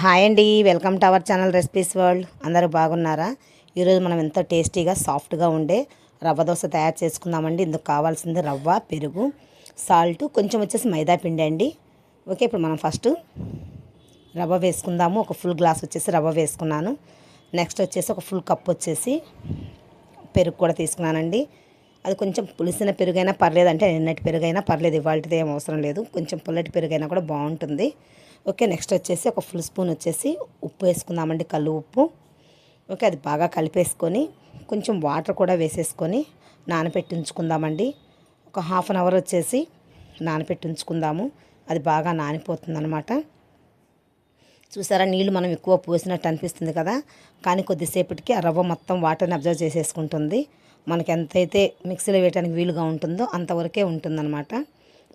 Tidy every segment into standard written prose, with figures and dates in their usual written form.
Hi అండి, welcome to our channel recipes world. అందరూ బాగున్నారా? ఈరోజు మనం ఎంతో టేస్టీగా సాఫ్ట్గా ఉండే రవ్వ దోశ తయారు చేసుకుందామండి. ఇందుకు కావాల్సింది రవ్వ, పెరుగు, సాల్ట్, కొంచెం వచ్చేసి మైదా పిండి అండి. ఓకే, ఇప్పుడు మనం ఫస్ట్ రవ్వ వేసుకుందాము. ఒక ఫుల్ గ్లాస్ వచ్చేసి రవ్వ వేసుకున్నాను. నెక్స్ట్ వచ్చేసి ఒక ఫుల్ కప్ వచ్చేసి పెరుగు కూడా తీసుకున్నానండి. అది కొంచెం పులిసిన పెరుగైనా పర్లేదు, అంటే నిన్నటి పెరుగైనా పర్లేదు, ఇవాళది ఏం అవసరం లేదు. కొంచెం పుల్లటి పెరుగైనా కూడా బాగుంటుంది. ఓకే, నెక్స్ట్ వచ్చేసి ఒక ఫుల్ స్పూన్ వచ్చేసి ఉప్పు వేసుకుందామండి, కల్లు ఉప్పు. ఓకే, అది బాగా కలిపేసుకొని కొంచెం వాటర్ కూడా వేసేసుకొని నానబెట్టి ఉంచుకుందామండి. ఒక హాఫ్ అన్ అవర్ వచ్చేసి నానబెట్టి ఉంచుకుందాము. అది బాగా నానిపోతుంది అనమాట. చూసారా, నీళ్ళు మనం ఎక్కువ పోసినట్టు అనిపిస్తుంది కదా, కానీ కొద్దిసేపటికి ఆ రవ్వ మొత్తం వాటర్ని అబ్జర్వ్ చేసేసుకుంటుంది. మనకి ఎంతైతే మిక్సీలో వేయడానికి వీలుగా ఉంటుందో అంతవరకే ఉంటుందన్నమాట.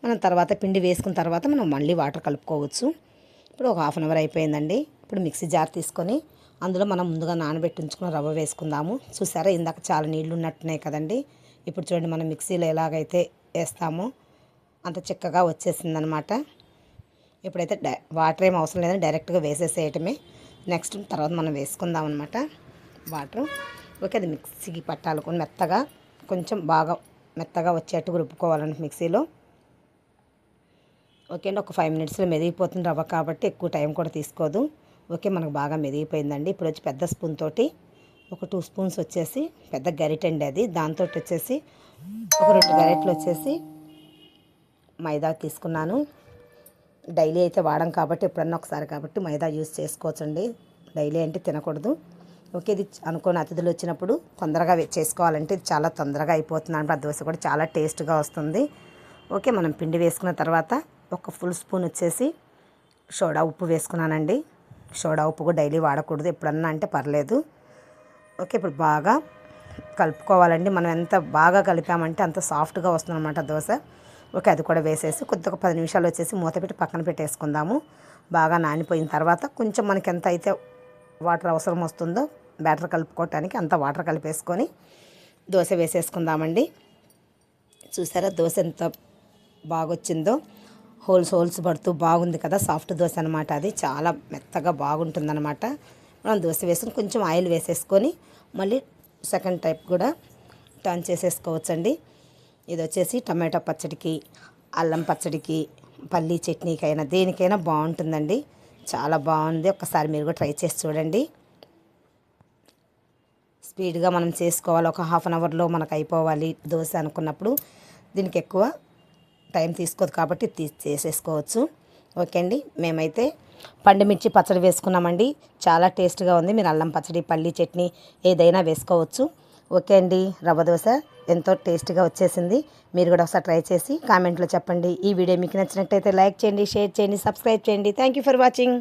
మనం తర్వాత పిండి వేసుకున్న తర్వాత మనం మళ్ళీ వాటర్ కలుపుకోవచ్చు. ఇప్పుడు ఒక హాఫ్ అన్ అవర్ అయిపోయిందండి. ఇప్పుడు మిక్సీ జార్ తీసుకొని అందులో మనం ముందుగా నానబెట్టి ఉంచుకున్న రవ్వ వేసుకుందాము. చూసారా, ఇందాక చాలా నీళ్లు ఉన్నట్టున్నాయి కదండి. ఇప్పుడు చూడండి, మనం మిక్సీలో ఎలాగైతే వేస్తామో అంత చిక్కగా వచ్చేసిందనమాట. ఇప్పుడైతే వాటర్ ఏం అవసరం లేదని డైరెక్ట్గా వేసేసేయటమే. నెక్స్ట్ తర్వాత మనం వేసుకుందాం అనమాట వాటర్. ఓకే, అది మిక్సీకి పట్టాలనుకుని మెత్తగా కొంచెం బాగా మెత్తగా వచ్చేట్టుగా రుబ్బుకోవాలంటే మిక్సీలో. ఓకే అండి, ఒక 5 మినిట్స్లో మెదిగిపోతుంది రవ్వ కాబట్టి ఎక్కువ టైం కూడా తీసుకోదు. ఓకే, మనకు బాగా మెదిగిపోయిందండి. ఇప్పుడు వచ్చి పెద్ద స్పూన్ తోటి ఒక 2 స్పూన్స్ వచ్చేసి పెద్ద గరిటెండి అది, దాంతో వచ్చేసి ఒక 2 గరిటెలు వచ్చేసి మైదా తీసుకున్నాను. డైలీ అయితే వాడం కాబట్టి ఎప్పుడన్నా ఒకసారి కాబట్టి మైదా యూజ్ చేసుకోవచ్చండి. డైలీ అంటే తినకూడదు. ఓకే, ఇది అనుకోని అతిథులు వచ్చినప్పుడు తొందరగా చేసుకోవాలంటే ఇది చాలా తొందరగా అయిపోతుంది అనమాట. దోశ కూడా చాలా టేస్ట్గా వస్తుంది. ఓకే, మనం పిండి వేసుకున్న తర్వాత ఒక ఫుల్ స్పూన్ వచ్చేసి సోడా ఉప్పు వేసుకున్నానండి. సోడా ఉప్పు కూడా డైలీ వాడకూడదు, ఎప్పుడన్నా అంటే పర్లేదు. ఓకే, ఇప్పుడు బాగా కలుపుకోవాలండి. మనం ఎంత బాగా కలిపామంటే అంత సాఫ్ట్గా వస్తుందన్నమాట దోశ. ఓకే, అది కూడా వేసేసి కొద్దిగా 10 నిమిషాలు వచ్చేసి మూత పెట్టి పక్కన పెట్టేసుకుందాము. బాగా నానిపోయిన తర్వాత కొంచెం మనకి ఎంత అయితే వాటర్ అవసరం వస్తుందో బ్యాటర్ కలుపుకోవటానికి అంత వాటర్ కలిపేసుకొని దోశ వేసేసుకుందామండి. చూసారా, దోశ ఎంత బాగా వచ్చిందో, హోల్స్ పడుతూ బాగుంది కదా. సాఫ్ట్ దోశ అనమాట, అది చాలా మెత్తగా బాగుంటుందన్నమాట. మనం దోశ వేసుకొని కొంచెం ఆయిల్ వేసేసుకొని మళ్ళీ సెకండ్ టైప్ కూడా టర్న్ చేసేసుకోవచ్చండి. ఇది వచ్చేసి టమాటో పచ్చడికి, అల్లం పచ్చడికి, పల్లీ చట్నీకైనా దేనికైనా బాగుంటుందండి. చాలా బాగుంది. ఒక్కసారి మీరు కూడా ట్రై చేసి చూడండి. స్పీడ్గా మనం చేసుకోవాలి, ఒక హాఫ్ అన్ అవర్లో మనకు అయిపోవాలి దోశ అనుకున్నప్పుడు దీనికి ఎక్కువ టైం తీసుకోదు కాబట్టి చేసేసుకోవచ్చు. ఓకే అండి, మేమైతే పండుమిర్చి పచ్చడి వేసుకున్నామండి. చాలా టేస్ట్గా ఉంది. మీరు అల్లం పచ్చడి, పల్లీ చట్నీ ఏదైనా వేసుకోవచ్చు. ఓకే అండి, రవ్వ దోశ ఎంతో టేస్ట్గా వచ్చేసింది. మీరు కూడా ఒకసారి ట్రై చేసి కామెంట్లో చెప్పండి. ఈ వీడియో మీకు నచ్చినట్టయితే లైక్ చేయండి, షేర్ చేయండి, సబ్స్క్రైబ్ చేయండి. Thank you for watching.